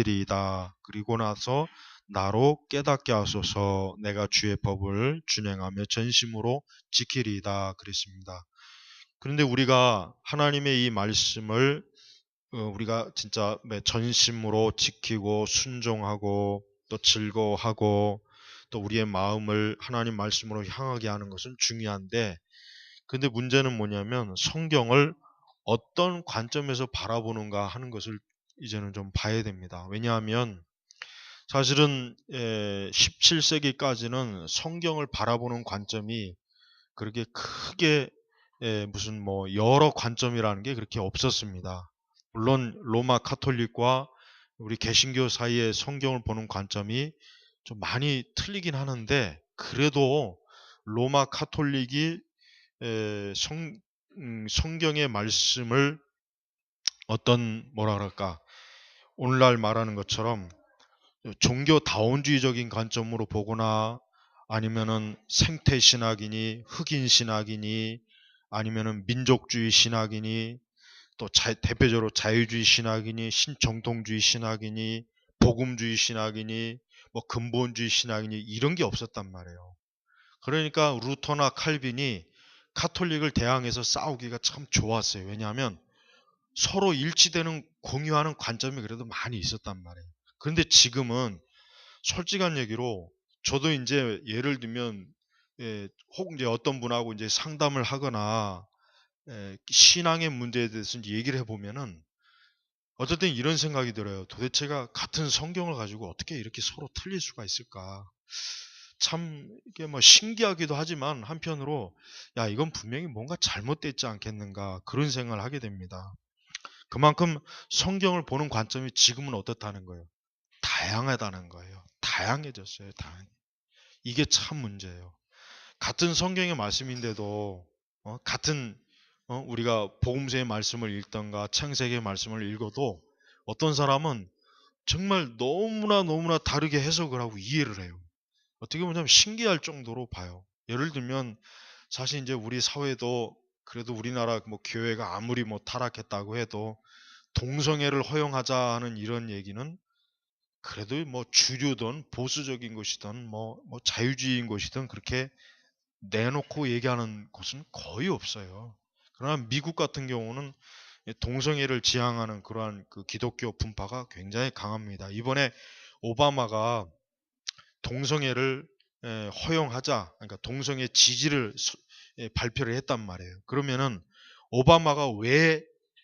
이다. 그리고 나서 나로 깨닫게 하소서. 내가 주의 법을 준행하며 전심으로 지키리이다. 그랬습니다. 그런데 우리가 하나님의 이 말씀을 우리가 진짜 전심으로 지키고 순종하고 또 즐거워하고 또 우리의 마음을 하나님 말씀으로 향하게 하는 것은 중요한데, 근데 문제는 뭐냐면 성경을 어떤 관점에서 바라보는가 하는 것을 이제는 좀 봐야 됩니다. 왜냐하면 사실은 17세기까지는 성경을 바라보는 관점이 그렇게 크게 무슨 뭐 여러 관점이라는 게 그렇게 없었습니다. 물론 로마 카톨릭과 우리 개신교 사이의 성경을 보는 관점이 좀 많이 틀리긴 하는데, 그래도 로마 카톨릭이 성경의 말씀을 어떤 뭐라 그럴까, 오늘날 말하는 것처럼 종교다원주의적인 관점으로 보거나 아니면은 생태 신학이니 흑인 신학이니 아니면은 민족주의 신학이니 또 대표적으로 자유주의 신학이니 신정통주의 신학이니 복음주의 신학이니 뭐 근본주의 신학이니 이런 게 없었단 말이에요. 그러니까 루터나 칼빈이 카톨릭을 대항해서 싸우기가 참 좋았어요. 왜냐하면 서로 일치되는 공유하는 관점이 그래도 많이 있었단 말이에요. 그런데 지금은 솔직한 얘기로 저도 이제 예를 들면 혹 이제 어떤 분하고 이제 상담을 하거나 신앙의 문제에 대해서 이제 얘기를 해보면은 어떨 땐 이런 생각이 들어요. 도대체가 같은 성경을 가지고 어떻게 이렇게 서로 틀릴 수가 있을까? 참 이게 뭐 신기하기도 하지만 한편으로 야, 이건 분명히 뭔가 잘못됐지 않겠는가 그런 생각을 하게 됩니다. 그만큼 성경을 보는 관점이 지금은 어떻다는 거예요? 다양하다는 거예요. 다양해졌어요. 이게 참 문제예요. 같은 성경의 말씀인데도 같은 우리가 복음서의 말씀을 읽던가 창세기의 말씀을 읽어도 어떤 사람은 정말 너무나 다르게 해석을 하고 이해를 해요. 어떻게 보면 신기할 정도로 봐요. 예를 들면 사실 이제 우리 사회도 그래도 우리나라 뭐 교회가 아무리 뭐 타락했다고 해도 동성애를 허용하자는 이런 얘기는 그래도 뭐 주류든 보수적인 것이든 뭐 자유주의인 것이든 그렇게 내놓고 얘기하는 곳은 거의 없어요. 그러나 미국 같은 경우는 동성애를 지향하는 그러한 그 기독교 분파가 굉장히 강합니다. 이번에 오바마가 동성애를 허용하자, 그러니까 동성애 지지를 발표를 했단 말이에요. 그러면은 오바마가 왜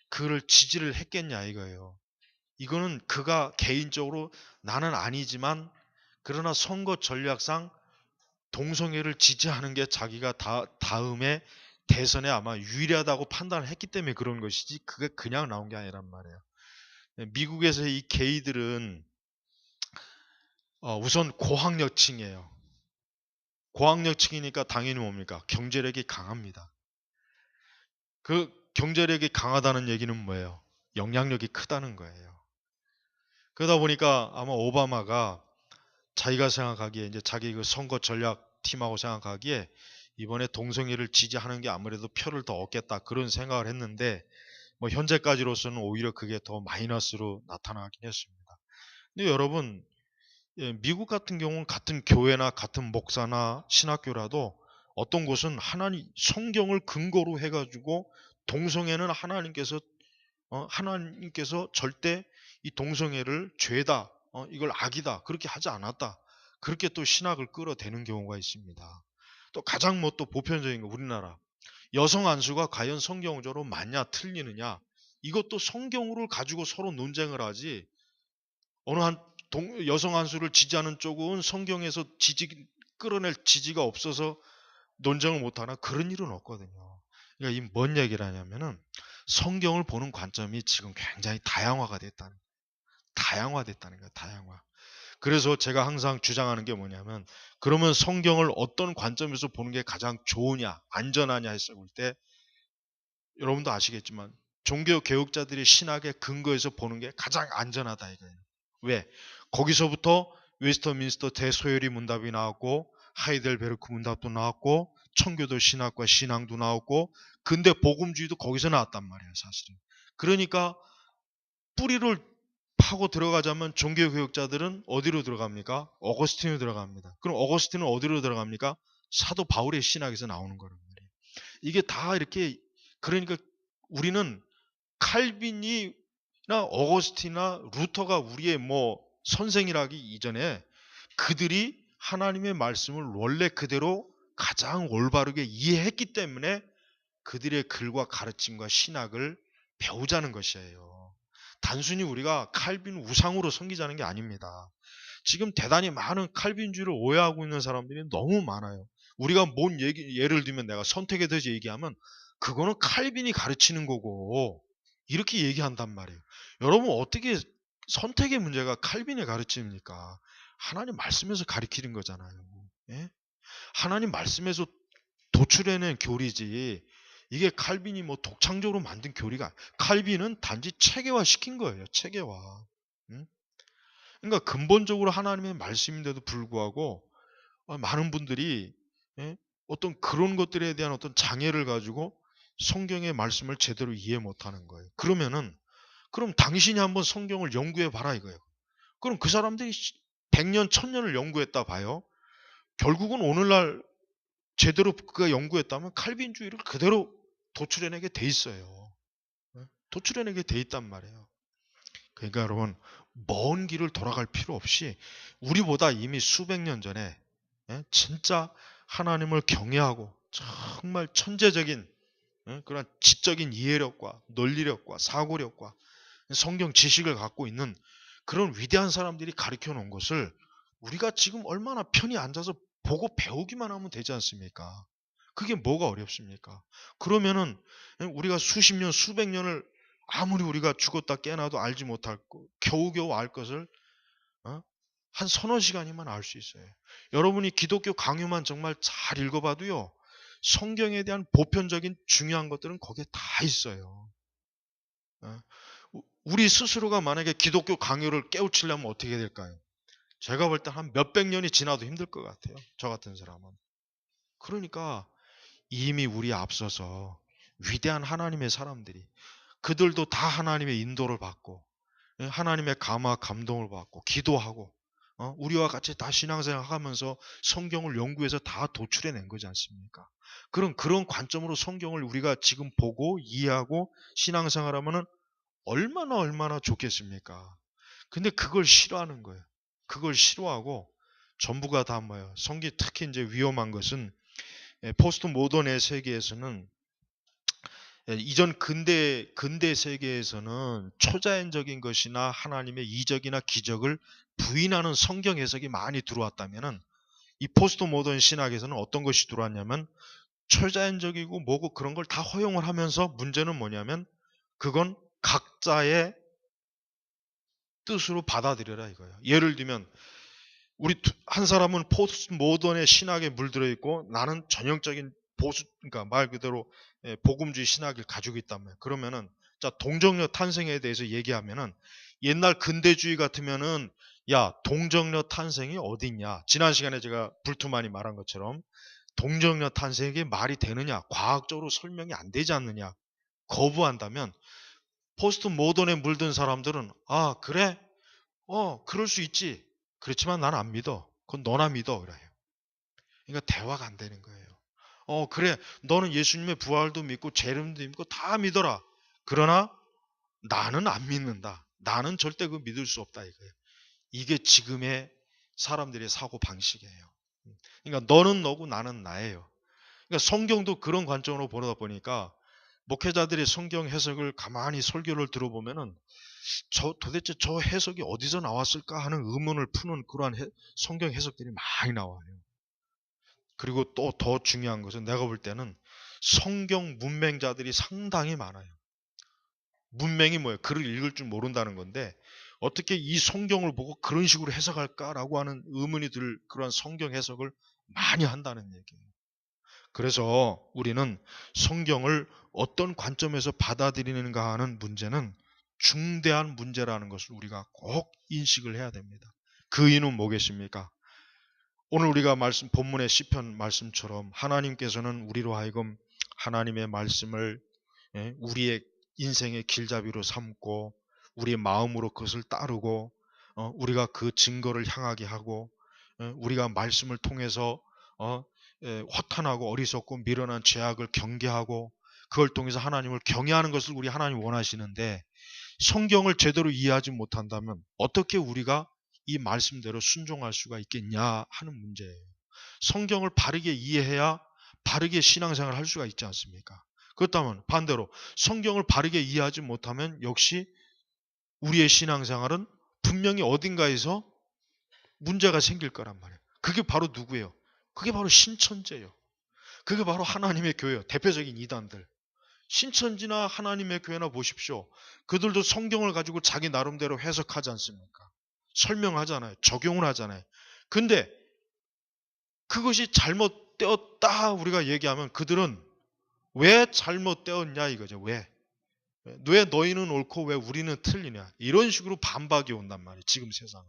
그를 지지를 했겠냐 이거예요. 이거는 그가 개인적으로 나는 아니지만 그러나 선거 전략상 동성애를 지지하는 게 자기가 다음에 대선에 아마 유리하다고 판단을 했기 때문에 그런 것이지 그게 그냥 나온 게 아니란 말이에요. 미국에서 이 게이들은 우선 고학력층이에요. 고학력층이니까 당연히 뭡니까? 경제력이 강합니다. 그 경제력이 강하다는 얘기는 뭐예요? 영향력이 크다는 거예요. 그러다 보니까 아마 오바마가 자기가 생각하기에 이제 자기 그 선거 전략 팀하고 생각하기에 이번에 동성애를 지지하는 게 아무래도 표를 더 얻겠다 그런 생각을 했는데 뭐 현재까지로서는 오히려 그게 더 마이너스로 나타나긴 했습니다. 근데 여러분 미국 같은 경우는 같은 교회나 같은 목사나 신학교라도 어떤 곳은 하나님 성경을 근거로 해가지고 동성애는 하나님께서 절대 이 동성애를 죄다, 이걸 악이다 그렇게 하지 않았다. 그렇게 또 신학을 끌어대는 경우가 있습니다. 또 가장 뭐 또 보편적인 거 우리나라 여성 안수가 과연 성경적으로 맞냐 틀리느냐 이것도 성경을 가지고 서로 논쟁을 하지 어느 한 여성 안수를 지지하는 쪽은 성경에서 끌어낼 지지가 없어서 논쟁을 못하나 그런 일은 없거든요. 그러니까 이 뭔 얘기를 하냐면은 성경을 보는 관점이 지금 굉장히 다양화됐다는 거예요. 다양화. 그래서 제가 항상 주장하는 게 뭐냐면 그러면 성경을 어떤 관점에서 보는 게 가장 좋으냐 안전하냐 했을 때 여러분도 아시겠지만 종교 개혁자들이 신학의 근거에서 보는 게 가장 안전하다 이거예요. 왜? 거기서부터 웨스터민스터 대소요리 문답이 나왔고 하이델베르크 문답도 나왔고 청교도 신학과 신앙도 나왔고 근대 복음주의도 거기서 나왔단 말이에요 사실은. 그러니까 뿌리를 파고 들어가자면 종교개혁자들은 어디로 들어갑니까? 어거스틴으로 들어갑니다. 그럼 어거스틴은 어디로 들어갑니까? 사도 바울의 신학에서 나오는 거란 말이에요. 이게 다 이렇게, 그러니까 우리는 칼빈이나 어거스틴이나 루터가 우리의 뭐 선생이라기 이전에 그들이 하나님의 말씀을 원래 그대로 가장 올바르게 이해했기 때문에 그들의 글과 가르침과 신학을 배우자는 것이에요. 단순히 우리가 칼빈 우상으로 섬기자는 게 아닙니다. 지금 대단히 많은 칼빈주의를 오해하고 있는 사람들이 너무 많아요. 우리가 뭔 얘기, 예를 들면 내가 선택에 대해서 얘기하면 그거는 칼빈이 가르치는 거고 이렇게 얘기한단 말이에요. 여러분 어떻게 선택의 문제가 칼빈이 가르칩니까? 하나님 말씀에서 가르치는 거잖아요. 예? 하나님 말씀에서 도출해낸 교리지 이게 칼빈이 뭐 독창적으로 만든 교리가, 칼빈은 단지 체계화 시킨 거예요. 체계화. 응? 그러니까 근본적으로 하나님의 말씀인데도 불구하고 많은 분들이, 예? 어떤 그런 것들에 대한 어떤 장애를 가지고 성경의 말씀을 제대로 이해 못하는 거예요. 그럼 당신이 한번 성경을 연구해 봐라 이거예요. 그럼 그 사람들이 100년, 1000년을 연구했다 봐요. 결국은 오늘날 제대로 그가 연구했다면 칼빈주의를 그대로 도출해내게 돼 있어요. 도출해내게 돼 있단 말이에요. 그러니까 여러분 먼 길을 돌아갈 필요 없이 우리보다 이미 수백 년 전에 진짜 하나님을 경외하고 정말 천재적인 그런 지적인 이해력과 논리력과 사고력과 성경 지식을 갖고 있는 그런 위대한 사람들이 가르쳐 놓은 것을 우리가 지금 얼마나 편히 앉아서 보고 배우기만 하면 되지 않습니까? 그게 뭐가 어렵습니까? 그러면은 우리가 수십 년, 수백 년을 아무리 우리가 죽었다 깨어나도 알지 못할 거, 겨우겨우 알 것을 어? 한 서너 시간이면 알 수 있어요. 여러분이 기독교 강요만 정말 잘 읽어봐도요, 성경에 대한 보편적인 중요한 것들은 거기에 다 있어요. 어? 우리 스스로가 만약에 기독교 강요를 깨우치려면 어떻게 될까요? 제가 볼 때 한 몇백 년이 지나도 힘들 것 같아요. 저 같은 사람은. 그러니까 이미 우리 앞서서 위대한 하나님의 사람들이, 그들도 다 하나님의 인도를 받고 하나님의 감화 감동을 받고 기도하고 우리와 같이 다 신앙생활 하면서 성경을 연구해서 다 도출해낸 거지 않습니까? 그런 관점으로 성경을 우리가 지금 보고 이해하고 신앙생활하면은 얼마나 좋겠습니까? 근데 그걸 싫어하는 거예요. 그걸 싫어하고 전부가 다 뭐예요? 특히 이제 위험한 것은 포스트 모던의 세계에서는, 이전 근대 세계에서는 초자연적인 것이나 하나님의 이적이나 기적을 부인하는 성경 해석이 많이 들어왔다면은 이 포스트 모던 신학에서는 어떤 것이 들어왔냐면 초자연적이고 뭐고 그런 걸 다 허용을 하면서 문제는 뭐냐면 그건 각자의 뜻으로 받아들여라 이거예요. 예를 들면 우리 한 사람은 포스트 모던의 신학에 물들어 있고 나는 전형적인 보수, 그러니까 말 그대로 복음주의 신학을 가지고 있다면, 그러면은 자 동정녀 탄생에 대해서 얘기하면은 옛날 근대주의 같으면은 야 동정녀 탄생이 어딨냐, 지난 시간에 제가 불투만이 말한 것처럼 동정녀 탄생이 말이 되느냐, 과학적으로 설명이 안 되지 않느냐 거부한다면, 포스트 모던에 물든 사람들은 아 그래? 그럴 수 있지. 그렇지만 난 안 믿어. 그건 너나 믿어. 그래요. 그러니까 대화가 안 되는 거예요. 그래. 너는 예수님의 부활도 믿고 재림도 믿고 다 믿어라. 그러나 나는 안 믿는다. 나는 절대 그 믿을 수 없다 이거예요. 이게 지금의 사람들의 사고 방식이에요. 그러니까 너는 너고 나는 나예요. 그러니까 성경도 그런 관점으로 보다 보니까 목회자들이 성경 해석을 가만히 설교를 들어보면은 도대체 저 해석이 어디서 나왔을까 하는 의문을 푸는 그러한 성경 해석들이 많이 나와요. 그리고 또 더 중요한 것은 내가 볼 때는 성경 문맹자들이 상당히 많아요. 문맹이 뭐예요? 글을 읽을 줄 모른다는 건데 어떻게 이 성경을 보고 그런 식으로 해석할까라고 하는 의문이 들 그러한 성경 해석을 많이 한다는 얘기예요. 그래서 우리는 성경을 어떤 관점에서 받아들이는가 하는 문제는 중대한 문제라는 것을 우리가 꼭 인식을 해야 됩니다. 그 이유는 뭐겠습니까? 오늘 우리가 본문의 시편 말씀처럼 하나님께서는 우리로 하여금 하나님의 말씀을 우리의 인생의 길잡이로 삼고 우리의 마음으로 그것을 따르고 우리가 그 증거를 향하게 하고 우리가 말씀을 통해서 허탄하고 어리석고 미련한 죄악을 경계하고 그걸 통해서 하나님을 경외하는 것을 우리 하나님 원하시는데 성경을 제대로 이해하지 못한다면 어떻게 우리가 이 말씀대로 순종할 수가 있겠냐 하는 문제예요. 성경을 바르게 이해해야 바르게 신앙생활을 할 수가 있지 않습니까? 그렇다면 반대로 성경을 바르게 이해하지 못하면 역시 우리의 신앙생활은 분명히 어딘가에서 문제가 생길 거란 말이에요. 그게 바로 누구예요? 그게 바로 신천지예요. 그게 바로 하나님의 교회예요. 대표적인 이단들. 신천지나 하나님의 교회나 보십시오. 그들도 성경을 가지고 자기 나름대로 해석하지 않습니까? 설명하잖아요. 적용을 하잖아요. 근데 그것이 잘못되었다 우리가 얘기하면 그들은 왜 잘못되었냐 이거죠. 왜 너희는 옳고 왜 우리는 틀리냐 이런 식으로 반박이 온단 말이에요. 지금 세상은.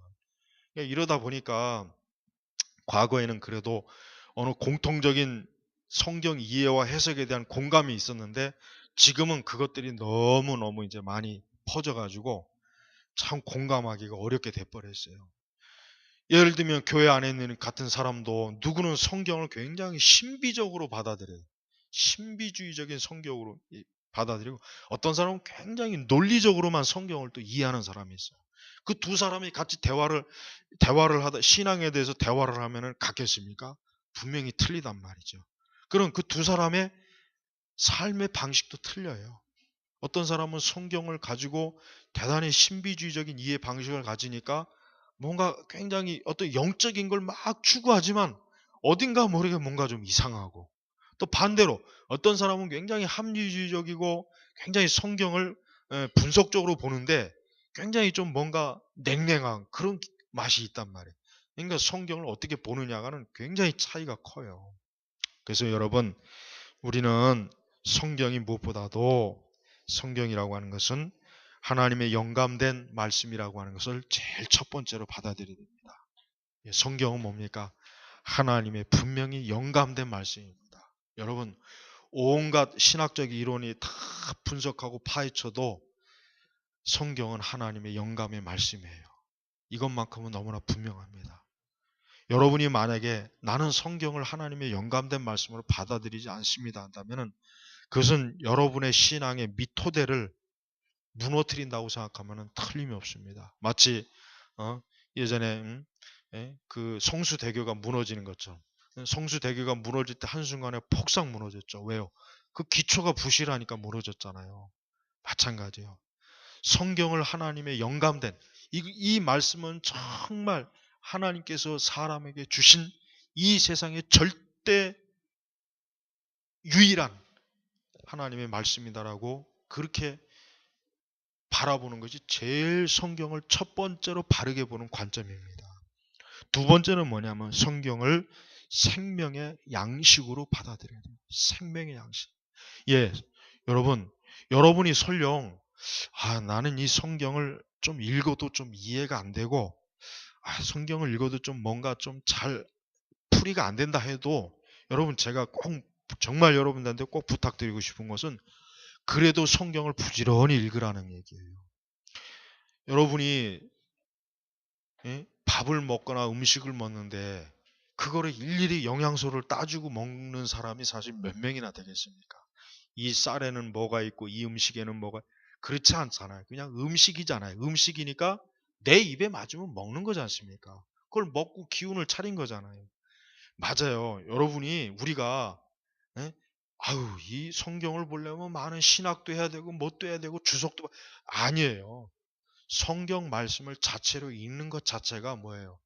이러다 보니까 과거에는 그래도 어느 공통적인 성경 이해와 해석에 대한 공감이 있었는데 지금은 그것들이 너무너무 이제 많이 퍼져가지고 참 공감하기가 어렵게 돼버렸어요. 예를 들면 교회 안에 있는 같은 사람도 누구는 성경을 굉장히 신비적으로 받아들여요. 신비주의적인 성경으로 받아들이고 어떤 사람은 굉장히 논리적으로만 성경을 또 이해하는 사람이 있어요. 그 두 사람이 같이 대화를 하다 신앙에 대해서 대화를 하면은 같겠습니까? 분명히 틀리단 말이죠. 그럼 그 두 사람의 삶의 방식도 틀려요. 어떤 사람은 성경을 가지고 대단히 신비주의적인 이해 방식을 가지니까 뭔가 굉장히 어떤 영적인 걸 막 추구하지만 어딘가 모르게 뭔가 좀 이상하고 또 반대로 어떤 사람은 굉장히 합리주의적이고 굉장히 성경을 분석적으로 보는데 굉장히 좀 뭔가 냉랭한 그런 맛이 있단 말이에요. 그러니까 성경을 어떻게 보느냐가는 굉장히 차이가 커요. 그래서 여러분 우리는 성경이 무엇보다도 성경이라고 하는 것은 하나님의 영감된 말씀이라고 하는 것을 제일 첫 번째로 받아들여야 됩니다. 성경은 뭡니까? 하나님의 분명히 영감된 말씀입니다. 여러분 온갖 신학적 이론이 다 분석하고 파헤쳐도 성경은 하나님의 영감의 말씀이에요. 이것만큼은 너무나 분명합니다. 여러분이 만약에 나는 성경을 하나님의 영감된 말씀으로 받아들이지 않습니다 한다면 그것은 여러분의 신앙의 미토대를 무너뜨린다고 생각하면 틀림이 없습니다. 마치 예전에 그 성수대교가 무너지는 것처럼 성수대교가 무너질 때 한순간에 폭삭 무너졌죠. 왜요? 그 기초가 부실하니까 무너졌잖아요. 마찬가지예요. 성경을 하나님의 영감된 이 말씀은 정말 하나님께서 사람에게 주신 이 세상의 절대 유일한 하나님의 말씀이다라고 그렇게 바라보는 것이 제일 성경을 첫 번째로 바르게 보는 관점입니다. 두 번째는 뭐냐면 성경을 생명의 양식으로 받아들여야 돼요. 생명의 양식. 예, 여러분이 설령 나는 이 성경을 좀 읽어도 좀 이해가 안 되고 성경을 읽어도 좀 뭔가 좀 잘 풀이가 안 된다 해도 여러분 제가 꼭 정말 여러분들한테 꼭 부탁드리고 싶은 것은 그래도 성경을 부지런히 읽으라는 얘기예요. 여러분이 밥을 먹거나 음식을 먹는데 그거를 일일이 영양소를 따지고 먹는 사람이 사실 몇 명이나 되겠습니까? 이 쌀에는 뭐가 있고 이 음식에는 뭐가 그렇지 않잖아요. 그냥 음식이잖아요. 음식이니까 내 입에 맞으면 먹는 거지 않습니까? 그걸 먹고 기운을 차린 거잖아요. 맞아요. 우리가 이 성경을 보려면 많은 신학도 해야 되고 뭣도 해야 되고 주석도 아니에요. 성경 말씀을 자체로 읽는 것 자체가 뭐예요?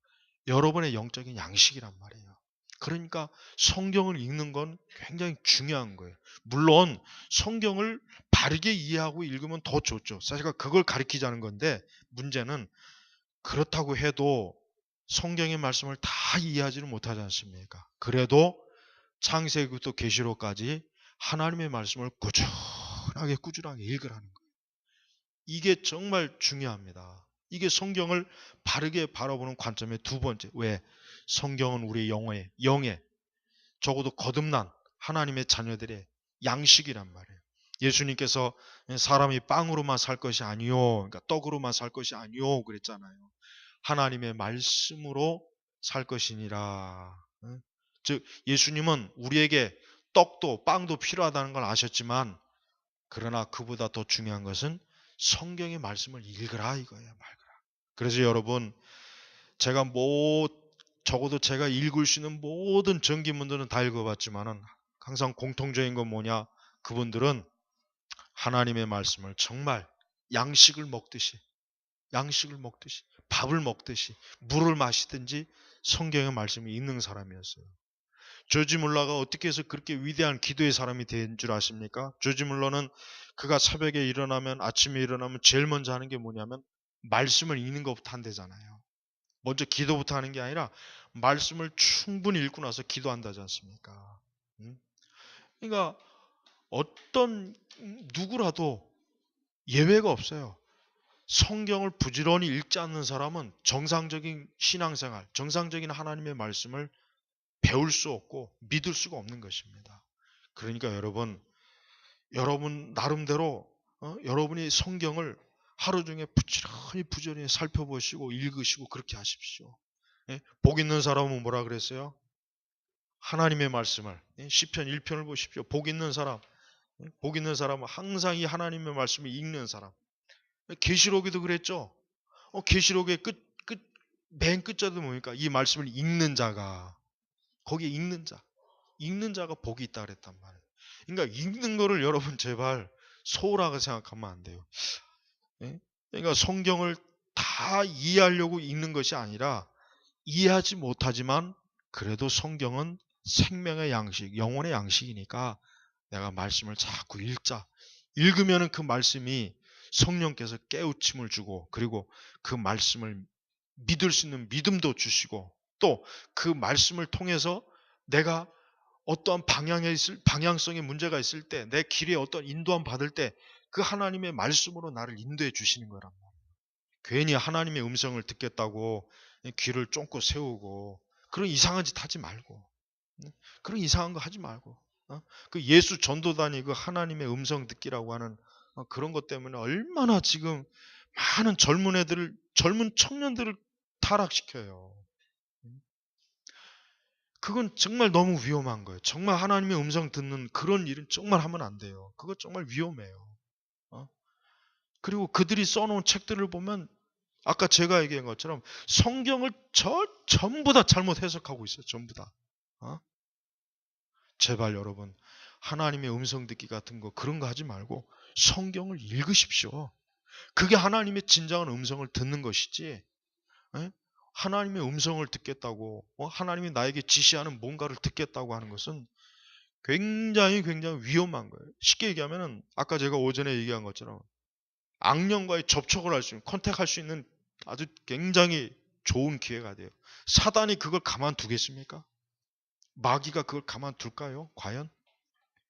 여러분의 영적인 양식이란 말이에요. 그러니까 성경을 읽는 건 굉장히 중요한 거예요. 물론 성경을 바르게 이해하고 읽으면 더 좋죠. 사실 그걸 가리키자는 건데 문제는 그렇다고 해도 성경의 말씀을 다 이해하지는 못하지 않습니까? 그래도 창세기부터 계시록까지 하나님의 말씀을 꾸준하게 읽으라는 거예요. 이게 정말 중요합니다. 이게 성경을 바르게 바라보는 관점의 두 번째. 왜? 성경은 우리 영의 적어도 거듭난 하나님의 자녀들의 양식이란 말이에요. 예수님께서 사람이 빵으로만 살 것이 아니요, 그러니까 떡으로만 살 것이 아니요 그랬잖아요. 하나님의 말씀으로 살 것이니라. 즉 예수님은 우리에게 떡도 빵도 필요하다는 걸 아셨지만, 그러나 그보다 더 중요한 것은 성경의 말씀을 읽으라 이거예요. 말거라. 그래서 여러분, 제가 적어도 제가 읽을 수 있는 모든 전기문들은 다 읽어봤지만은 항상 공통적인 건 뭐냐? 그분들은 하나님의 말씀을 정말 양식을 먹듯이 밥을 먹듯이 물을 마시든지 성경의 말씀이 읽는 사람이었어요. 조지 물러가 어떻게 해서 그렇게 위대한 기도의 사람이 된 줄 아십니까? 조지 물러는 그가 새벽에 일어나면, 아침에 일어나면 제일 먼저 하는 게 뭐냐면 말씀을 읽는 것부터 한대잖아요. 먼저 기도부터 하는 게 아니라 말씀을 충분히 읽고 나서 기도한다지 않습니까? 그러니까 어떤 누구라도 예외가 없어요. 성경을 부지런히 읽지 않는 사람은 정상적인 신앙생활, 정상적인 하나님의 말씀을 배울 수 없고 믿을 수가 없는 것입니다. 그러니까 여러분 나름대로 여러분이 성경을 하루 중에 부지런히 살펴보시고 읽으시고 그렇게 하십시오. 예? 복 있는 사람은 뭐라 그랬어요? 하나님의 말씀을, 시편 1편을 보십시오. 복 있는 사람은 항상 이 하나님의 말씀을 읽는 사람. 계시록에도 그랬죠. 계시록의 맨 끝자도 뭡니까? 이 말씀을 읽는 자가, 거기에 읽는 자가 복이 있다 그랬단 말이에요. 그러니까 읽는 거를 여러분 제발 소홀하게 생각하면 안 돼요. 그러니까 성경을 다 이해하려고 읽는 것이 아니라, 이해하지 못하지만 그래도 성경은 생명의 양식, 영혼의 양식이니까 내가 말씀을 자꾸 읽자. 읽으면 그 말씀이 성령께서 깨우침을 주고, 그리고 그 말씀을 믿을 수 있는 믿음도 주시고, 또 그 말씀을 통해서 내가 어떠한 방향성에 문제가 있을 때, 내 길에 어떤 인도함 받을 때 그 하나님의 말씀으로 나를 인도해 주시는 거란 말이에요. 괜히 하나님의 음성을 듣겠다고 귀를 쫑긋 세우고 그런 이상한 짓 하지 말고, 그런 이상한 거 하지 말고, 그 예수 전도단이 그 하나님의 음성 듣기라고 하는 그런 것 때문에 얼마나 지금 많은 젊은 청년들을 타락시켜요. 그건 정말 너무 위험한 거예요. 정말 하나님의 음성 듣는 그런 일은 정말 하면 안 돼요. 그거 정말 위험해요. 그리고 그들이 써놓은 책들을 보면 아까 제가 얘기한 것처럼 성경을 전부 다 잘못 해석하고 있어요. 전부 다. 제발 여러분, 하나님의 음성 듣기 같은 거 그런 거 하지 말고 성경을 읽으십시오. 그게 하나님의 진정한 음성을 듣는 것이지, 하나님의 음성을 듣겠다고, 하나님이 나에게 지시하는 뭔가를 듣겠다고 하는 것은 굉장히 위험한 거예요. 쉽게 얘기하면 아까 제가 오전에 얘기한 것처럼 악령과의 접촉을 할 수 있는, 컨택할 수 있는 아주 굉장히 좋은 기회가 돼요. 사단이 그걸 가만두겠습니까? 마귀가 그걸 가만둘까요? 과연?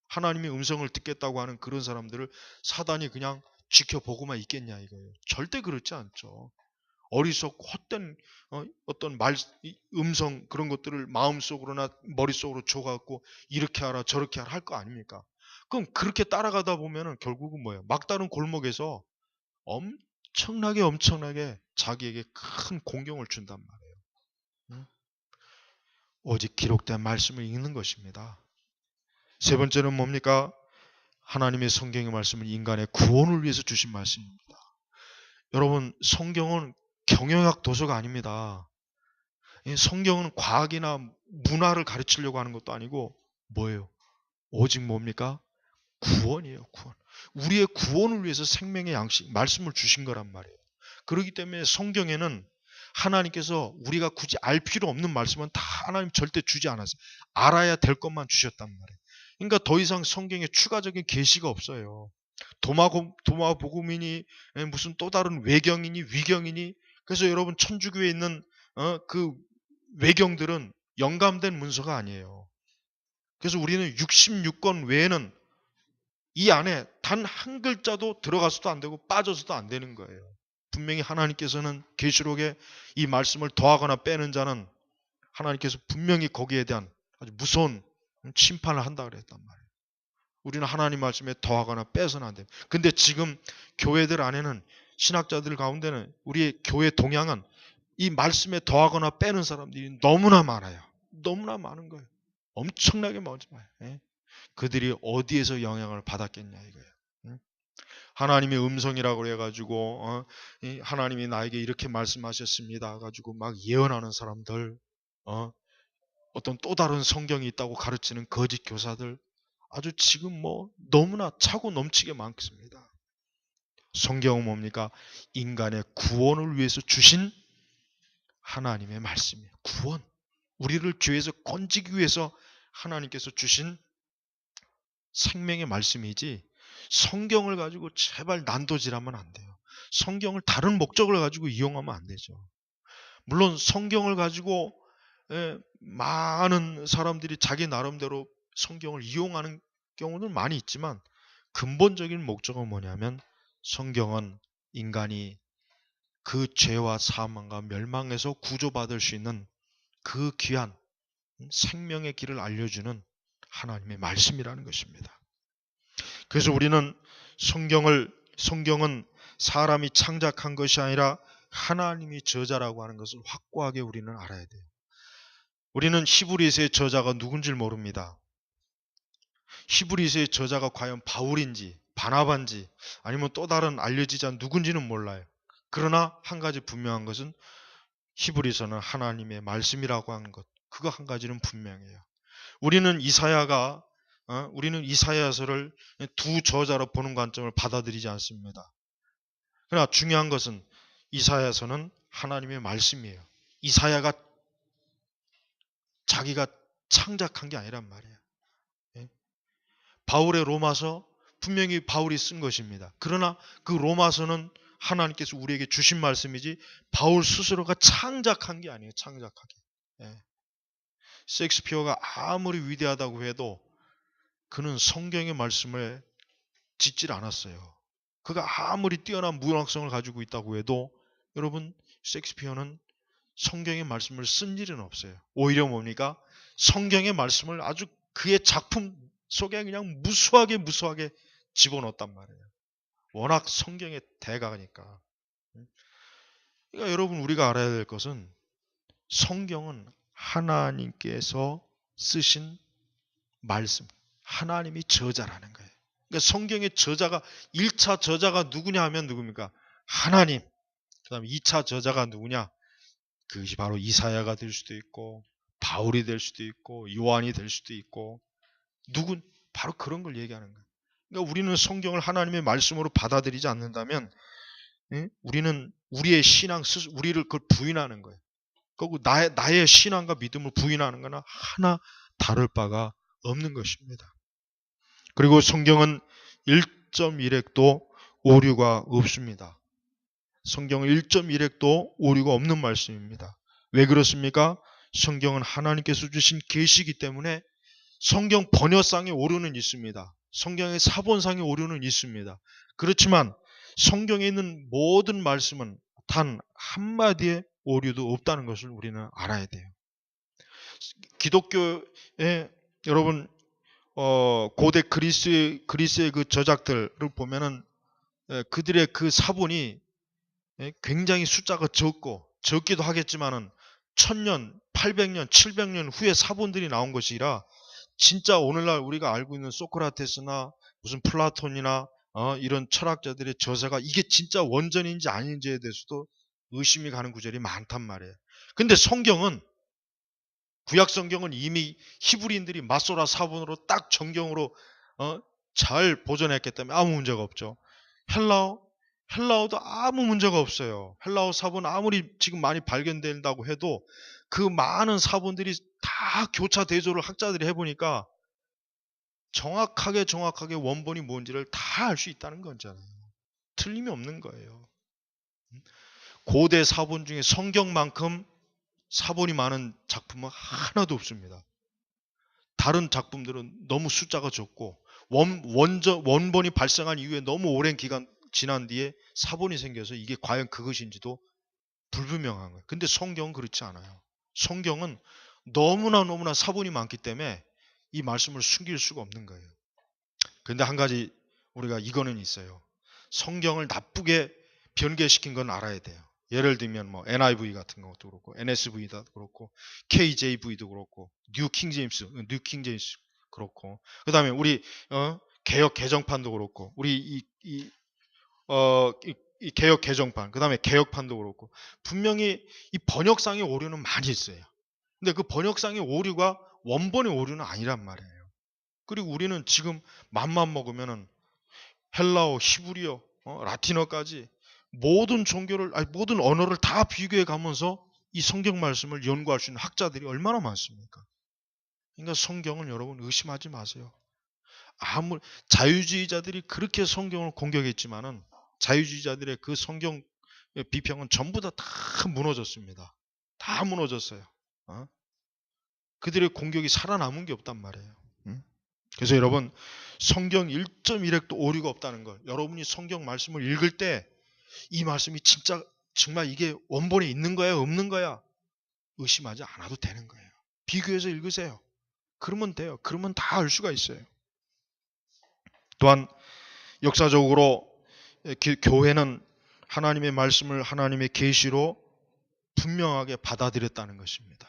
하나님의 음성을 듣겠다고 하는 그런 사람들을 사단이 그냥 지켜보고만 있겠냐 이거예요. 절대 그렇지 않죠. 어리석고 헛된 어떤 음성 그런 것들을 마음속으로나 머릿속으로 줘갖고 이렇게 하라 저렇게 하라 할 거 아닙니까? 그럼 그렇게 따라가다 보면은 결국은 뭐예요? 막다른 골목에서 엄청나게 자기에게 큰 공경을 준단 말이에요. 오직 기록된 말씀을 읽는 것입니다. 세 번째는 뭡니까? 하나님의 성경의 말씀은 인간의 구원을 위해서 주신 말씀입니다. 여러분, 성경은 경영학 도서가 아닙니다. 성경은 과학이나 문화를 가르치려고 하는 것도 아니고 뭐예요? 오직 뭡니까? 구원이에요. 구원. 우리의 구원을 위해서 생명의 양식, 말씀을 주신 거란 말이에요. 그렇기 때문에 성경에는 하나님께서 우리가 굳이 알 필요 없는 말씀은 다 하나님 절대 주지 않았어요. 알아야 될 것만 주셨단 말이에요. 그러니까 더 이상 성경에 추가적인 계시가 없어요. 도마복음이니 무슨 또 다른 외경이니 위경이니, 그래서 여러분 천주교에 있는 그 외경들은 영감된 문서가 아니에요. 그래서 우리는 66권 외에는 이 안에 단 한 글자도 들어가서도 안 되고 빠져서도 안 되는 거예요. 분명히 하나님께서는 계시록에 이 말씀을 더하거나 빼는 자는 하나님께서 분명히 거기에 대한 아주 무서운 심판을 한다 그랬단 말이에요. 우리는 하나님 말씀에 더하거나 빼서는 안 됩니다. 근데 지금 교회들 안에는, 신학자들 가운데는, 우리의 교회 동향은 이 말씀에 더하거나 빼는 사람들이 너무나 많아요. 너무나 많은 거예요. 엄청나게 많아요. 예? 그들이 어디에서 영향을 받았겠냐 이거예요. 응? 하나님의 음성이라고 해가지고 하나님이 나에게 이렇게 말씀하셨습니다 가지고 막 예언하는 사람들, 어떤 또 다른 성경이 있다고 가르치는 거짓 교사들, 아주 지금 뭐 너무나 차고 넘치게 많습니다. 성경은 뭡니까? 인간의 구원을 위해서 주신 하나님의 말씀이에요. 구원. 우리를 죄에서 건지기 위해서 하나님께서 주신 생명의 말씀이지, 성경을 가지고 제발 난도질하면 안 돼요. 성경을 다른 목적을 가지고 이용하면 안 되죠. 물론 성경을 가지고 많은 사람들이 자기 나름대로 성경을 이용하는 경우는 많이 있지만, 근본적인 목적은 뭐냐면 성경은 인간이 그 죄와 사망과 멸망에서 구조받을 수 있는 그 귀한 생명의 길을 알려주는 하나님의 말씀이라는 것입니다. 그래서 우리는 성경은 사람이 창작한 것이 아니라 하나님이 저자라고 하는 것을 확고하게 우리는 알아야 돼요. 우리는 히브리서의 저자가 누군지 모릅니다. 히브리서의 저자가 과연 바울인지 바나바인지 아니면 또 다른 알려지지 않은 누군지는 몰라요. 그러나 한 가지 분명한 것은 히브리서는 하나님의 말씀이라고 하는 것, 그거 한 가지는 분명해요. 우리는 이사야서를 두 저자로 보는 관점을 받아들이지 않습니다. 그러나 중요한 것은 이사야서는 하나님의 말씀이에요. 이사야가 자기가 창작한 게 아니란 말이에요. 예? 바울의 로마서 분명히 바울이 쓴 것입니다. 그러나 그 로마서는 하나님께서 우리에게 주신 말씀이지 바울 스스로가 창작한 게 아니에요. 창작하게. 예. 셰익스피어가 아무리 위대하다고 해도 그는 성경의 말씀을 짓질 않았어요. 그가 아무리 뛰어난 문학성을 가지고 있다고 해도 여러분, 셰익스피어는 성경의 말씀을 쓴 일은 없어요. 오히려 뭡니까? 성경의 말씀을 아주 그의 작품 속에 그냥 무수하게 집어넣었단 말이에요. 워낙 성경의 대가니까. 그러니까 여러분, 우리가 알아야 될 것은 성경은 하나님께서 쓰신 말씀, 하나님이 저자라는 거예요. 그러니까 성경의 저자가 1차 저자가 누구냐 하면 누굽니까? 하나님. 그 다음에 2차 저자가 누구냐? 그것이 바로 이사야가 될 수도 있고 바울이 될 수도 있고 요한이 될 수도 있고, 누군 바로 그런 걸 얘기하는 거예요. 그러니까 우리는 성경을 하나님의 말씀으로 받아들이지 않는다면 우리는 우리의 신앙 스스로 우리를 그걸 부인하는 거예요. 그리고 나의 신앙과 믿음을 부인하는 거나 하나 다를 바가 없는 것입니다. 그리고 성경은 1.1획도 오류가 없습니다. 성경은 1.1획도 오류가 없는 말씀입니다. 왜 그렇습니까? 성경은 하나님께서 주신 계시이기 때문에 성경 번역상의 오류는 있습니다. 성경의 사본상의 오류는 있습니다. 그렇지만 성경에 있는 모든 말씀은 단 한마디의 오류도 없다는 것을 우리는 알아야 돼요. 기독교의 여러분 고대 그리스의 그 저작들을 보면은 그들의 그 사본이 굉장히 숫자가 적기도 하겠지만은 1000년, 800년, 700년 후에 사본들이 나온 것이라 진짜 오늘날 우리가 알고 있는 소크라테스나 무슨 플라톤이나 이런 철학자들의 저서가 이게 진짜 원전인지 아닌지에 대해서도 의심이 가는 구절이 많단 말이에요. 근데 성경은, 구약 성경은 이미 히브리인들이 마소라 사본으로 딱 정경으로 잘 보존했기 때문에 아무 문제가 없죠. 헬라어도 아무 문제가 없어요. 헬라어 사본 아무리 지금 많이 발견된다고 해도 그 많은 사본들이 다 교차 대조를 학자들이 해보니까 정확하게 원본이 뭔지를 다 알 수 있다는 거잖아요. 틀림이 없는 거예요. 고대 사본 중에 성경만큼 사본이 많은 작품은 하나도 없습니다. 다른 작품들은 너무 숫자가 적고 원본이 발생한 이후에 너무 오랜 기간 지난 뒤에 사본이 생겨서 이게 과연 그것인지도 불분명한 거예요. 근데 성경은 그렇지 않아요. 성경은 너무나 사본이 많기 때문에 이 말씀을 숨길 수가 없는 거예요. 근데 한 가지 우리가 이거는 있어요. 성경을 나쁘게 변개시킨 건 알아야 돼요. 예를 들면 뭐 NIV 같은 것도 그렇고 NSV도 그렇고 KJV도 그렇고 뉴 킹제임스 그렇고 그다음에 우리 개역 개정판도 그렇고 우리 이 개역 개정판 그다음에 개역판도 그렇고 분명히 이 번역상의 오류는 많이 있어요. 근데 그 번역상의 오류가 원본의 오류는 아니란 말이에요. 그리고 우리는 지금 맘만 먹으면은 헬라어, 히브리어, 라틴어까지 모든 종교를 아니 모든 언어를 다 비교해 가면서 이 성경 말씀을 연구할 수 있는 학자들이 얼마나 많습니까? 그러니까 성경은 여러분 의심하지 마세요. 아무 자유주의자들이 그렇게 성경을 공격했지만은 자유주의자들의 그 성경 비평은 전부 다 무너졌습니다. 다 무너졌어요. 그들의 공격이 살아남은 게 없단 말이에요. 그래서 여러분 성경 1.1핵도 오류가 없다는 걸 여러분이 성경 말씀을 읽을 때 이 말씀이 진짜 정말 이게 원본에 있는 거야 없는 거야 의심하지 않아도 되는 거예요. 비교해서 읽으세요. 그러면 돼요. 그러면 다 알 수가 있어요. 또한 역사적으로 교회는 하나님의 말씀을 하나님의 계시로 분명하게 받아들였다는 것입니다.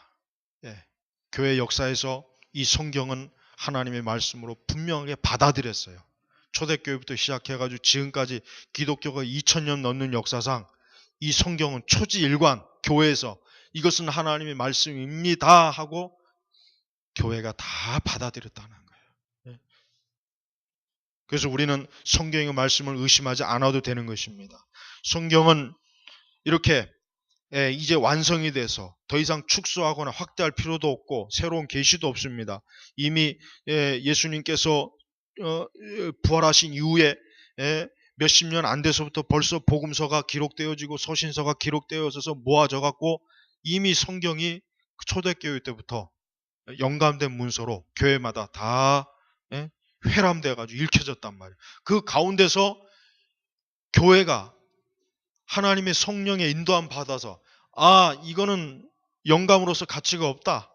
예, 교회 역사에서 이 성경은 하나님의 말씀으로 분명하게 받아들였어요. 초대교회부터 시작해가지고 지금까지 기독교가 2000년 넘는 역사상 이 성경은 초지일관 교회에서 이것은 하나님의 말씀입니다 하고 교회가 다 받아들였다는 거예요. 그래서 우리는 성경의 말씀을 의심하지 않아도 되는 것입니다. 성경은 이렇게 이제 완성이 돼서 더 이상 축소하거나 확대할 필요도 없고 새로운 계시도 없습니다. 이미 예수님께서 부활하신 이후에 몇십 년 안 돼서부터 벌써 복음서가 기록되어지고 서신서가 기록되어져서 모아져 갖고 이미 성경이 초대교회 때부터 영감된 문서로 교회마다 다 회람돼 가지고 읽혀졌단 말이에요. 그 가운데서 교회가 하나님의 성령의 인도함 받아서 이거는 영감으로서 가치가 없다.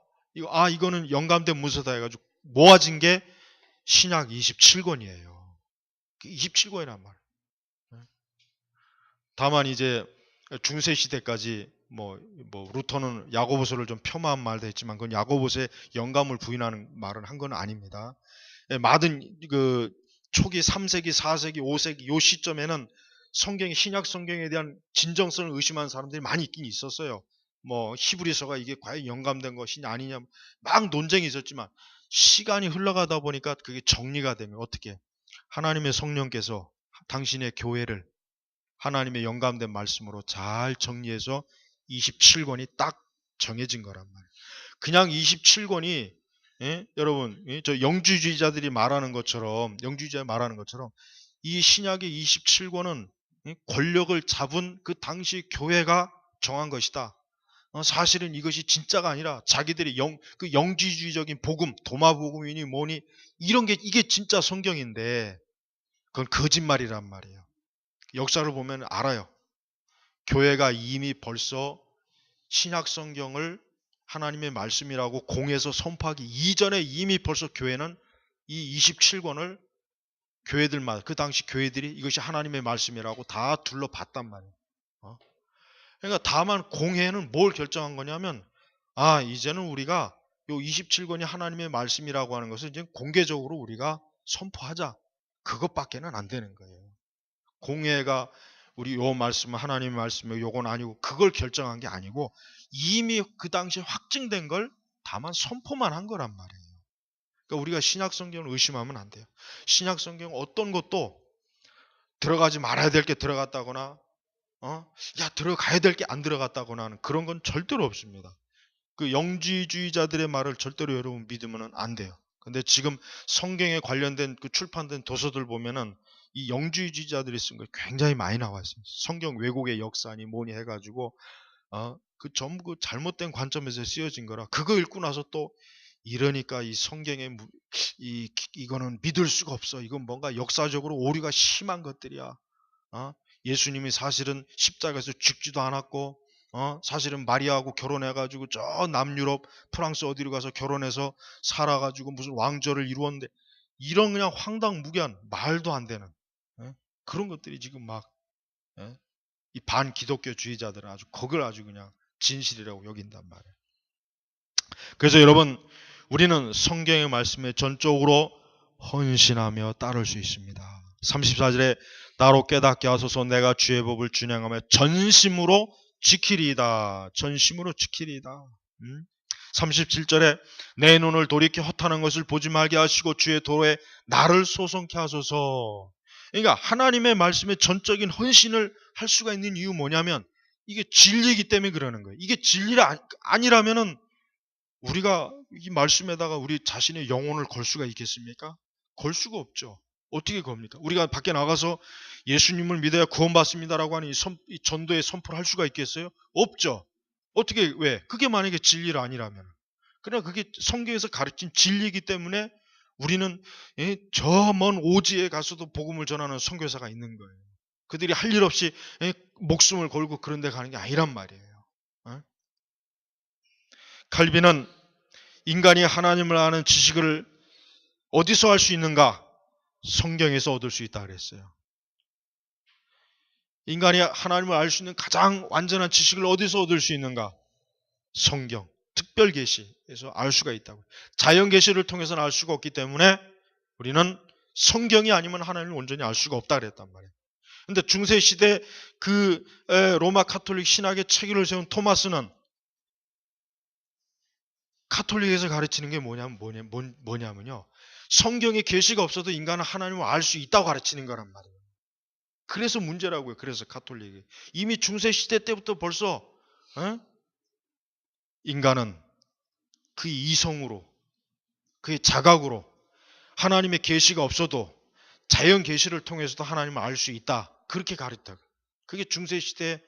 이거는 영감된 문서다 해가지고 모아진 게 신약 27권이에요. 27권이란 말이에요. 다만 이제 중세 시대까지 뭐 루터는 야고보서를 좀 폄하한 말도 했지만 그건 야고보서에 영감을 부인하는 말은 한 건 아닙니다. 많은 그 초기 3세기, 4세기, 5세기 요 시점에는 신약 성경에 대한 진정성을 의심하는 사람들이 많이 있긴 있었어요. 뭐 히브리서가 이게 과연 영감된 것이냐 아니냐 막 논쟁이 있었지만 시간이 흘러가다 보니까 그게 정리가 되면 어떻게 하나님의 성령께서 당신의 교회를 하나님의 영감된 말씀으로 잘 정리해서 27권이 딱 정해진 거란 말이에요. 그냥 27권이 여러분 저 영주주의자들이 말하는 것처럼 이 신약의 27권은 권력을 잡은 그 당시 교회가 정한 것이다. 사실은 이것이 진짜가 아니라 자기들이 그 영지주의적인 복음, 도마복음이니 뭐니 이게 진짜 성경인데 그건 거짓말이란 말이에요. 역사를 보면 알아요. 교회가 이미 벌써 신약 성경을 하나님의 말씀이라고 공에서 선포하기 이전에 이미 벌써 교회는 이 27권을 교회들마다 그 당시 교회들이 이것이 하나님의 말씀이라고 다 둘러봤단 말이에요. 그러니까 다만 공회는 뭘 결정한 거냐면 이제는 우리가 요 27권이 하나님의 말씀이라고 하는 것을 이제 공개적으로 우리가 선포하자. 그것밖에는 안 되는 거예요. 공회가 우리 요 말씀은 하나님의 말씀이고 요건 아니고 그걸 결정한 게 아니고 이미 그 당시에 확증된 걸 다만 선포만 한 거란 말이에요. 그러니까 우리가 신약 성경을 의심하면 안 돼요. 신약 성경 어떤 것도 들어가지 말아야 될 게 들어갔다거나 들어가야 될 게 안 들어갔다거나 하는 그런 건 절대로 없습니다. 그 영지주의자들의 말을 절대로 여러분 믿으면 안 돼요. 근데 지금 성경에 관련된 그 출판된 도서들 보면은 이 영지주의자들이 쓴 거 굉장히 많이 나와 있습니다. 성경 왜곡의 역사니 뭐니 해가지고 그 전부 잘못된 관점에서 쓰여진 거라 그거 읽고 나서 또 이러니까 이 성경에 이거는 믿을 수가 없어. 이건 뭔가 역사적으로 오류가 심한 것들이야. 예수님이 사실은 십자가에서 죽지도 않았고 사실은 마리아하고 결혼해가지고 저 남유럽 프랑스 어디로 가서 결혼해서 살아가지고 무슨 왕조를 이루었는데 이런 그냥 황당무계한 말도 안 되는 그런 것들이 지금 막 이 반기독교주의자들은 아주 그걸 아주 그냥 진실이라고 여긴단 말이에요. 그래서 여러분, 우리는 성경의 말씀에 전적으로 헌신하며 따를 수 있습니다. 34절에 나로 깨닫게 하소서 내가 주의 법을 준행하며 전심으로 지키리이다. 전심으로 지키리이다. 37절에 내 눈을 돌이켜 헛하는 것을 보지 말게 하시고 주의 도에 나를 소송케 하소서. 그러니까 하나님의 말씀에 전적인 헌신을 할 수가 있는 이유 뭐냐면 이게 진리이기 때문에 그러는 거예요. 이게 진리가 아니라면은 우리가 이 말씀에다가 우리 자신의 영혼을 걸 수가 있겠습니까? 걸 수가 없죠. 어떻게 겁니까? 우리가 밖에 나가서 예수님을 믿어야 구원받습니다라고 하는 이 전도의 선포를 할 수가 있겠어요? 없죠. 어떻게, 왜? 그게 만약에 진리가 아니라면. 그러나 그게 성경에서 가르친 진리이기 때문에 우리는 저 먼 오지에 가서도 복음을 전하는 선교사가 있는 거예요. 그들이 할 일 없이 목숨을 걸고 그런 데 가는 게 아니란 말이에요. 칼빈은 인간이 하나님을 아는 지식을 어디서 할 수 있는가? 성경에서 얻을 수 있다 그랬어요. 인간이 하나님을 알 수 있는 가장 완전한 지식을 어디서 얻을 수 있는가? 성경, 특별 계시에서 알 수가 있다고. 자연 계시를 통해서는 알 수가 없기 때문에 우리는 성경이 아니면 하나님을 온전히 알 수가 없다 그랬단 말이에요. 근데 중세 시대 그 로마 카톨릭 신학의 체계를 세운 토마스는 카톨릭에서 가르치는 게 뭐냐면요. 성경에 계시가 없어도 인간은 하나님을 알 수 있다고 가르치는 거란 말이에요. 그래서 문제라고요. 그래서 카톨릭이. 이미 중세 시대 때부터 벌써 인간은 그 이성으로, 그의 자각으로 하나님의 계시가 없어도 자연 계시를 통해서도 하나님을 알 수 있다. 그렇게 가르쳤다. 그게 중세 시대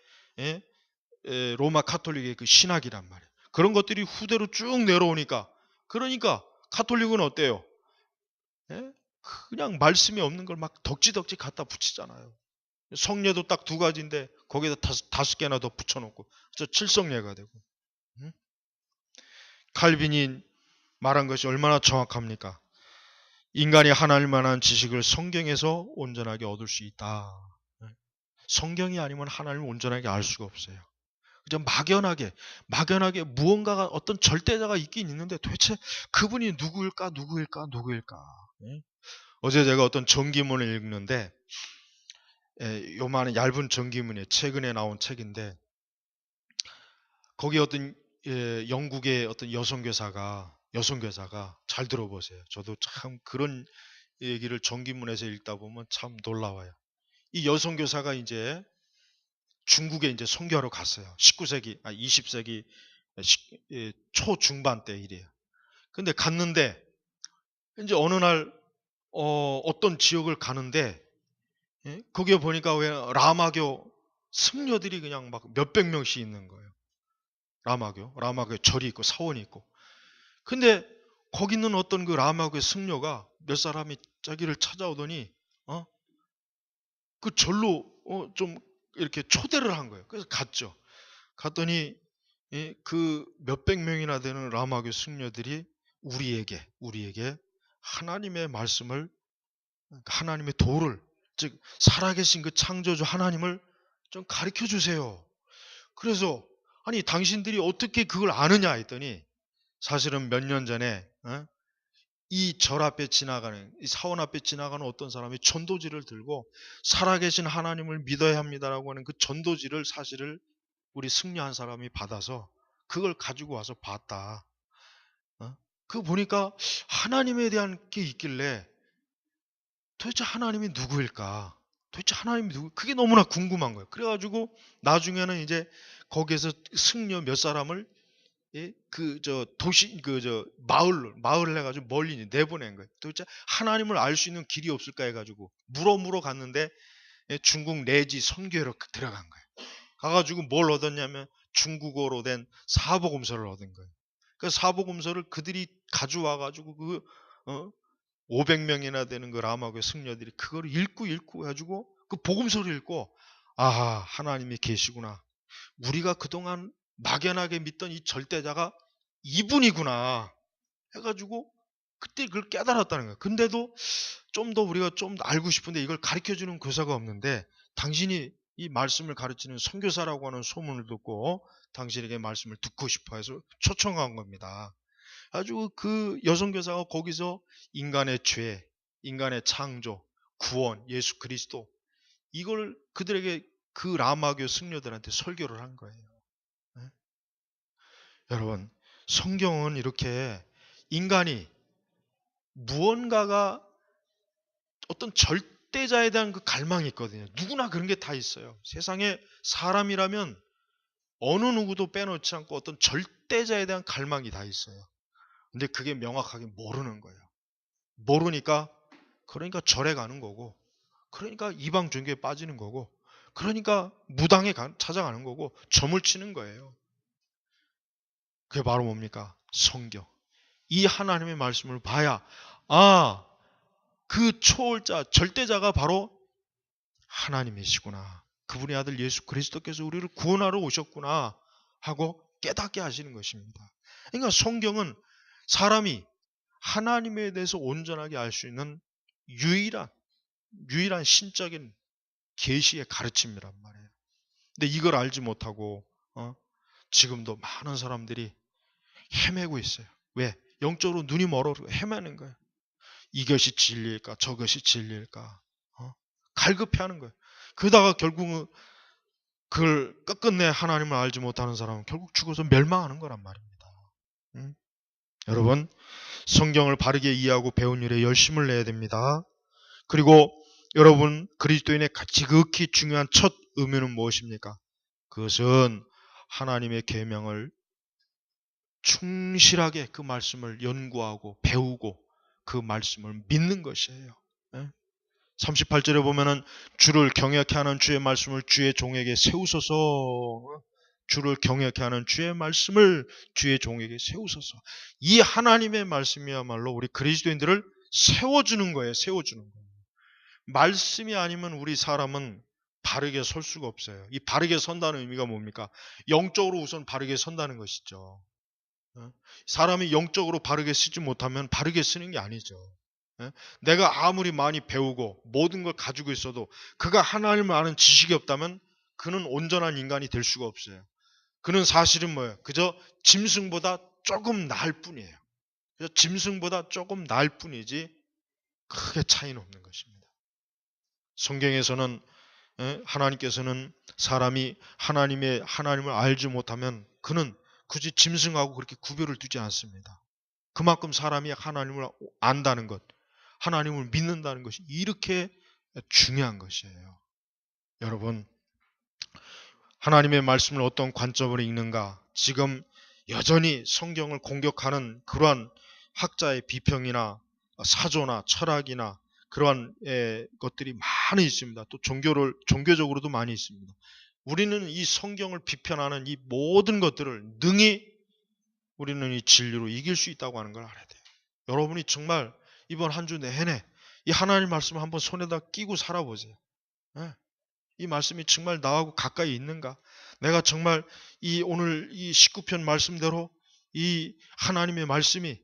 로마 카톨릭의 그 신학이란 말이에요. 그런 것들이 후대로 쭉 내려오니까 그러니까 카톨릭은 어때요? 그냥 말씀이 없는 걸 막 덕지덕지 갖다 붙이잖아요. 성례도 딱 두 가지인데 거기다 다섯 개나 더 붙여놓고 저 칠성례가 되고. 칼빈이 말한 것이 얼마나 정확합니까? 인간이 하나님을 아는 지식을 성경에서 온전하게 얻을 수 있다. 성경이 아니면 하나님을 온전하게 알 수가 없어요. 그저 막연하게 무언가가 어떤 절대자가 있긴 있는데 도대체 그분이 누구일까? 어제 제가 어떤 전기문을 읽는데 요만한 얇은 전기문이에요. 최근에 나온 책인데 거기 어떤 영국의 어떤 여성교사가 잘 들어보세요. 저도 참 그런 얘기를 전기문에서 읽다 보면 참 놀라워요. 이 여성교사가 이제 중국에 이제 선교하러 갔어요. 20세기 초중반 때 일이에요. 근데 갔는데 이제 어느 날 어떤 지역을 가는데 거기에 보니까 왜 라마교 승려들이 그냥 막 몇백 명씩 있는 거예요. 라마교 절이 있고 사원이 있고. 근데 거기 있는 어떤 그 라마교의 승려가 몇 사람이 자기를 찾아오더니 그 절로 좀 이렇게 초대를 한 거예요. 그래서 갔죠. 갔더니 그 몇백 명이나 되는 라마교 승려들이 우리에게 하나님의 말씀을, 하나님의 도를, 즉 살아계신 그 창조주 하나님을 좀 가르쳐 주세요. 그래서 아니 당신들이 어떻게 그걸 아느냐 했더니 사실은 몇 년 전에 이 절 앞에 지나가는, 이 사원 앞에 지나가는 어떤 사람이 전도지를 들고 살아계신 하나님을 믿어야 합니다라고 하는 그 전도지를 사실을 우리 승려 한 사람이 받아서 그걸 가지고 와서 봤다. 그거 보니까 하나님에 대한 게 있길래 도대체 하나님이 누구일까? 그게 너무나 궁금한 거예요. 그래가지고 나중에는 이제 거기에서 승려 몇 사람을 마을을 해가지고 멀리 내보낸 거예요. 도대체 하나님을 알 수 있는 길이 없을까 해가지고 물어 갔는데 중국 내지 선교로 들어간 거예요. 가가지고 뭘 얻었냐면 중국어로 된 사복음서를 얻은 거예요. 그 사복음서를 그들이 가져와가지고 500명이나 되는 그 라마교의 승려들이 그걸 읽고 가지고 그 복음서를 읽고 아하, 하나님이 계시구나. 우리가 그동안 막연하게 믿던 이 절대자가 이분이구나 해가지고 그때 그걸 깨달았다는 거예요. 근데도 좀 더 우리가 좀 알고 싶은데 이걸 가르쳐주는 교사가 없는데 당신이 이 말씀을 가르치는 선교사라고 하는 소문을 듣고 당신에게 말씀을 듣고 싶어 해서 초청한 겁니다. 아주 그 여성교사가 거기서 인간의 죄, 인간의 창조, 구원, 예수 그리스도 이걸 그들에게 그 라마교 승려들한테 설교를 한 거예요. 네? 여러분, 성경은 이렇게 인간이 무언가가 어떤 절대자에 대한 그 갈망이 있거든요. 누구나 그런 게 다 있어요. 세상에 사람이라면 어느 누구도 빼놓지 않고 어떤 절대자에 대한 갈망이 다 있어요. 근데 그게 명확하게 모르는 거예요. 모르니까 그러니까 절에 가는 거고 그러니까 이방 종교에 빠지는 거고 그러니까 무당에 찾아가는 거고 점을 치는 거예요. 그게 바로 뭡니까? 성경. 이 하나님의 말씀을 봐야 그 초월자, 절대자가 바로 하나님이시구나. 그분의 아들 예수 그리스도께서 우리를 구원하러 오셨구나 하고 깨닫게 하시는 것입니다. 그러니까 성경은 사람이 하나님에 대해서 온전하게 알 수 있는 유일한 신적인 계시의 가르침이란 말이에요. 근데 이걸 알지 못하고 지금도 많은 사람들이 헤매고 있어요. 왜? 영적으로 눈이 멀어 헤매는 거예요. 이것이 진리일까? 저것이 진리일까? 갈급해하는 거예요. 그러다가 결국은 그걸 끝끝내 하나님을 알지 못하는 사람은 결국 죽어서 멸망하는 거란 말입니다. 응? 여러분, 성경을 바르게 이해하고 배운 일에 열심을 내야 됩니다. 그리고 여러분, 그리스도인의 지극히 중요한 첫 의무는 무엇입니까? 그것은 하나님의 계명을 충실하게 그 말씀을 연구하고 배우고 그 말씀을 믿는 것이에요. 38절에 보면은 주를 경외케 하는 주의 말씀을 주의 종에게 세우소서. 주를 경외케 하는 주의 말씀을 주의 종에게 세우소서. 이 하나님의 말씀이야말로 우리 그리스도인들을 세워주는 거예요. 세워주는 거예요. 말씀이 아니면 우리 사람은 바르게 설 수가 없어요. 이 바르게 선다는 의미가 뭡니까? 영적으로 우선 바르게 선다는 것이죠. 사람이 영적으로 바르게 쓰지 못하면 바르게 쓰는 게 아니죠. 내가 아무리 많이 배우고 모든 걸 가지고 있어도 그가 하나님을 아는 지식이 없다면 그는 온전한 인간이 될 수가 없어요. 그는 사실은 뭐예요? 그저 짐승보다 조금 나을 뿐이에요. 그래서 짐승보다 조금 나을 뿐이지 크게 차이는 없는 것입니다. 성경에서는 하나님께서는 사람이 하나님을 알지 못하면 그는 굳이 짐승하고 그렇게 구별을 두지 않습니다. 그만큼 사람이 하나님을 안다는 것, 하나님을 믿는다는 것이 이렇게 중요한 것이에요. 여러분, 하나님의 말씀을 어떤 관점으로 읽는가? 지금 여전히 성경을 공격하는 그러한 학자의 비평이나 사조나 철학이나 그러한 것들이 많이 있습니다. 또 종교적으로도 많이 있습니다. 우리는 이 성경을 비판하는 이 모든 것들을 능히 우리는 이 진리로 이길 수 있다고 하는 걸 알아야 돼요. 여러분이 정말 이번 한 주 내내 이 하나님 말씀을 한번 손에다 끼고 살아보세요. 이 말씀이 정말 나하고 가까이 있는가? 내가 정말 오늘 이 19편 말씀대로 이 하나님의 말씀이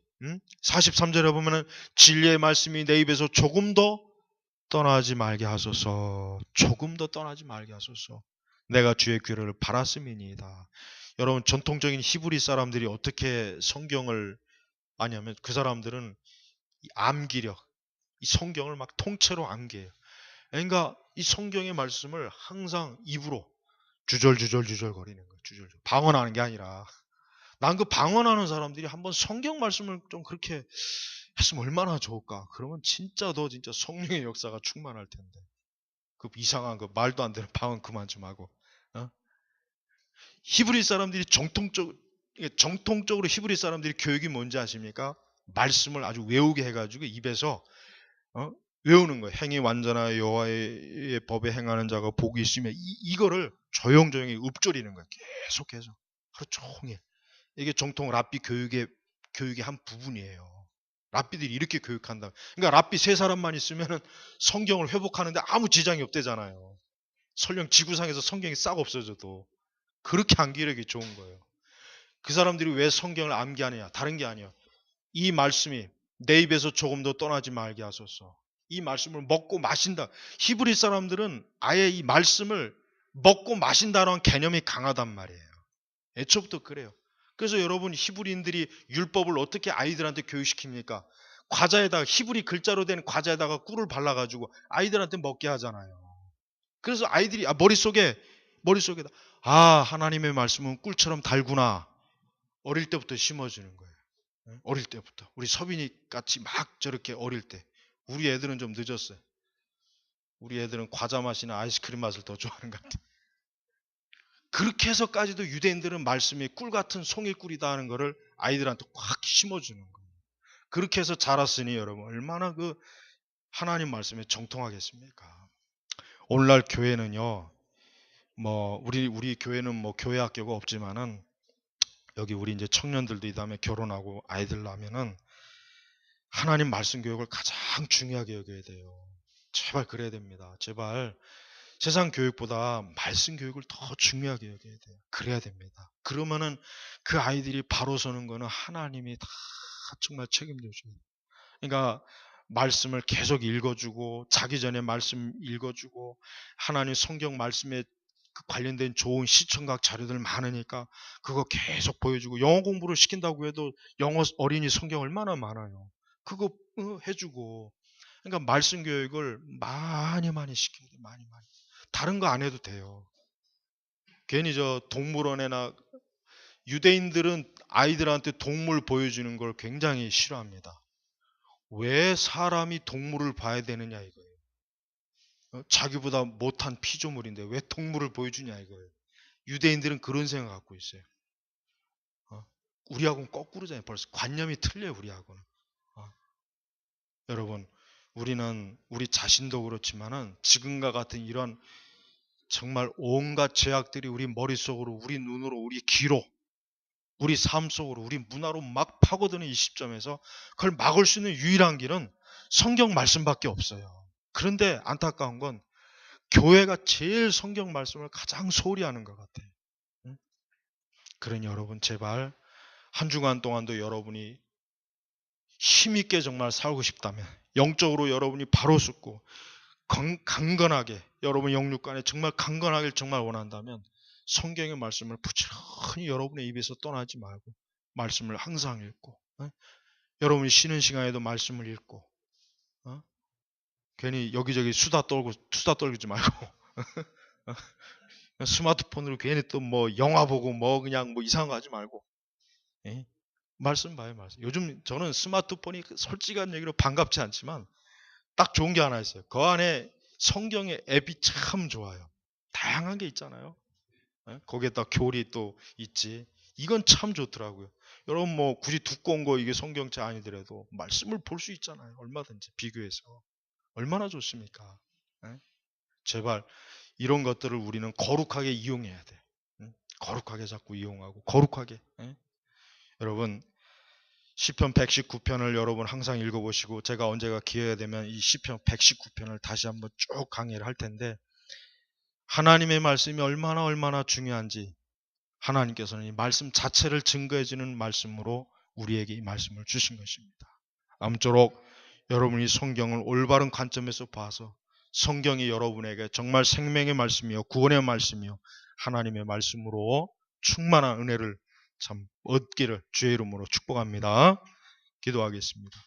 43절에 보면은 진리의 말씀이 내 입에서 조금도 떠나지 말게 하소서. 조금도 떠나지 말게 하소서. 내가 주의 귀를 바랐음이니이다. 여러분, 전통적인 히브리 사람들이 어떻게 성경을 아냐면 그 사람들은 이 암기력, 이 성경을 막 통째로 암기해요. 그러니까 이 성경의 말씀을 항상 입으로 주절주절 거리는 거예요. 주절주절. 방언하는 게 아니라. 난 그 방언하는 사람들이 한번 성경 말씀을 좀 그렇게 했으면 얼마나 좋을까. 그러면 진짜 너 진짜 성령의 역사가 충만할 텐데. 그 이상한 그 말도 안 되는 방언 그만 좀 하고. 히브리 사람들이 정통적으로 히브리 사람들이 교육이 뭔지 아십니까? 말씀을 아주 외우게 해가지고 입에서 외우는 거예요. 행위 완전한 여호와의 법에 행하는 자가 복이 있으며 이거를 조용조용히 읊조리는 거예요. 계속해서 하루 종일. 이게 정통 랍비 교육의 한 부분이에요. 랍비들이 이렇게 교육한다. 그러니까 랍비 세 사람만 있으면 성경을 회복하는데 아무 지장이 없대잖아요. 설령 지구상에서 성경이 싹 없어져도 그렇게 암기력이 좋은 거예요. 그 사람들이 왜 성경을 암기하느냐? 다른 게 아니에요. 이 말씀이 내 입에서 조금도 떠나지 말게 하소서. 이 말씀을 먹고 마신다. 히브리 사람들은 아예 이 말씀을 먹고 마신다는 개념이 강하단 말이에요. 애초부터 그래요. 그래서 여러분 히브리인들이 율법을 어떻게 아이들한테 교육시킵니까? 과자에다가 히브리 글자로 된 과자에다가 꿀을 발라가지고 아이들한테 먹게 하잖아요. 그래서 아이들이 머릿속에다 하나님의 말씀은 꿀처럼 달구나. 어릴 때부터 심어주는 거예요. 어릴 때부터. 우리 서빈이 같이 막 저렇게 어릴 때. 우리 애들은 좀 늦었어요. 우리 애들은 과자 맛이나 아이스크림 맛을 더 좋아하는 것 같아요. 그렇게 해서까지도 유대인들은 말씀이 꿀 같은 송이꿀이다 하는 것을 아이들한테 확 심어주는 거예요. 그렇게 해서 자랐으니 여러분 얼마나 그 하나님 말씀에 정통하겠습니까? 오늘날 교회는요, 우리 교회는 교회 학교가 없지만은 여기 우리 이제 청년들도 이 다음에 결혼하고 아이들 낳으면은 하나님 말씀 교육을 가장 중요하게 여겨야 돼요. 제발 그래야 됩니다. 제발 세상 교육보다 말씀 교육을 더 중요하게 여겨야 돼요. 그래야 됩니다. 그러면은 그 아이들이 바로 서는 거는 하나님이 다 정말 책임져 줘요. 그러니까 말씀을 계속 읽어주고 자기 전에 말씀 읽어주고 하나님 성경 말씀에 관련된 좋은 시청각 자료들 많으니까 그거 계속 보여주고 영어 공부를 시킨다고 해도 영어 어린이 성경 얼마나 많아요. 그거 해주고 그러니까 말씀 교육을 많이 시켜야 돼요. 많이. 다른 거 안 해도 돼요. 괜히 저 동물원에나 유대인들은 아이들한테 동물 보여주는 걸 굉장히 싫어합니다. 왜 사람이 동물을 봐야 되느냐 이거예요. 자기보다 못한 피조물인데 왜 동물을 보여주냐 이거예요. 유대인들은 그런 생각 갖고 있어요. 우리하고는 거꾸로잖아요. 벌써 관념이 틀려요. 우리하고는. 여러분 우리는 우리 자신도 그렇지만은 지금과 같은 이런 정말 온갖 죄악들이 우리 머릿속으로 우리 눈으로 우리 귀로 우리 삶 속으로 우리 문화로 막 파고드는 이 시점에서 그걸 막을 수 있는 유일한 길은 성경 말씀밖에 없어요. 그런데 안타까운 건 교회가 제일 성경 말씀을 가장 소홀히 하는 것 같아요. 그러니 여러분 제발 한 주간 동안도 여러분이 힘있게 정말 살고 싶다면 영적으로 여러분이 바로 섰고 강건하게 여러분 영육간에 정말 강건하길 정말 원한다면 성경의 말씀을 부지런히 여러분의 입에서 떠나지 말고 말씀을 항상 읽고 여러분이 쉬는 시간에도 말씀을 읽고 괜히 여기저기 수다 떨지 말고 스마트폰으로 괜히 또 영화 보고 그냥 이상한 거 하지 말고 말씀 봐요. 말씀. 요즘 저는 스마트폰이 솔직한 얘기로 반갑지 않지만 딱 좋은 게 하나 있어요. 그 안에 성경의 앱이 참 좋아요. 다양한 게 있잖아요. 거기에다 교리 또 있지. 이건 참 좋더라고요. 여러분 굳이 두꺼운 거 이게 성경책 아니더라도 말씀을 볼 수 있잖아요. 얼마든지 비교해서. 얼마나 좋습니까? 제발 이런 것들을 우리는 거룩하게 이용해야 돼. 거룩하게 자꾸 이용하고 거룩하게. 여러분 시편 119편을 여러분 항상 읽어보시고 제가 언제가 기회가 되면 이 시편 119편을 다시 한번 쭉 강의를 할 텐데 하나님의 말씀이 얼마나 중요한지 하나님께서는 이 말씀 자체를 증거해주는 말씀으로 우리에게 이 말씀을 주신 것입니다. 아무쪼록 여러분이 성경을 올바른 관점에서 봐서 성경이 여러분에게 정말 생명의 말씀이요 구원의 말씀이요 하나님의 말씀으로 충만한 은혜를 참 얻기를 주의 이름으로 축복합니다. 기도하겠습니다.